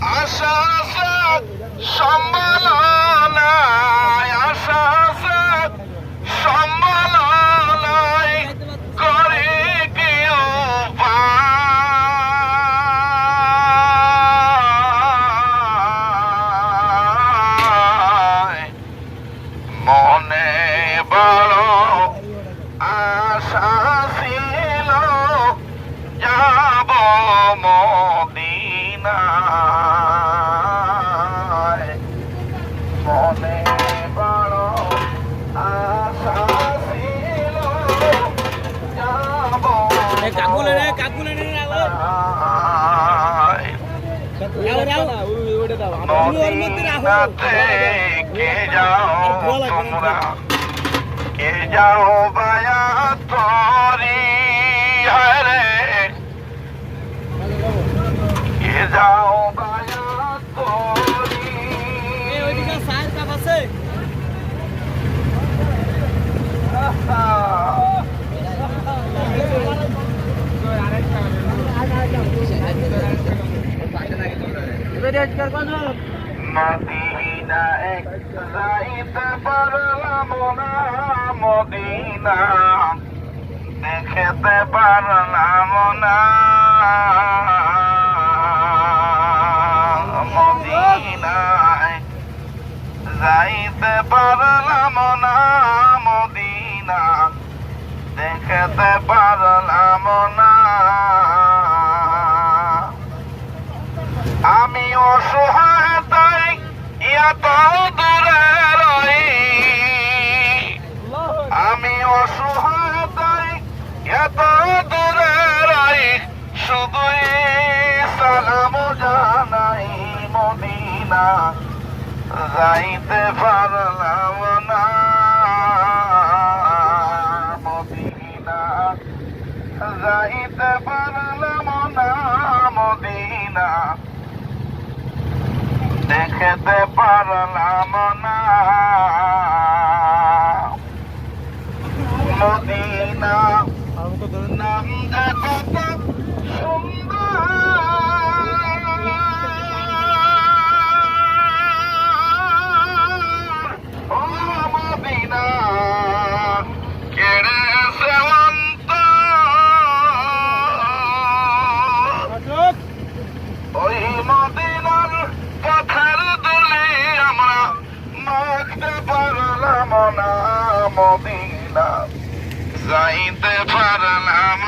আশা আছে সম্ভালনায়, আশা আছে সম্ভালনায় করে কেউ পায়। মনে বড় আশা ছিল যাব মদিনায়, মনে বড় আশা ছিল যাব মদিনাতে। কে যাও তোমরা, কে যাও বায়া তরি হরে, কে যাও বায়া তরি। মদিনা এক যাইতে পারলাম না, মদিনা দেখতে পারলাম না, মদিনায় যাইতে পারলাম না, মদিনা দেখতে পারলাম না। আমি অসহায় তাই এত দূরে রই, আমি অসহায় তাই এত দূরে রই, শুধুই সালাম জানাই মদিনা যাইতে পারলাম না, মদিনা যাইতে পারলাম না, মদিনা দেখতে পারলাম না। মদিনা নাম দেখতে সুন্দর, ও মদিনা কেড়ে সেবন্ত, ওই মদিনার পথের দুলি আমরা মাখতে পারলাম না, মদিনা যাইতে পারলাম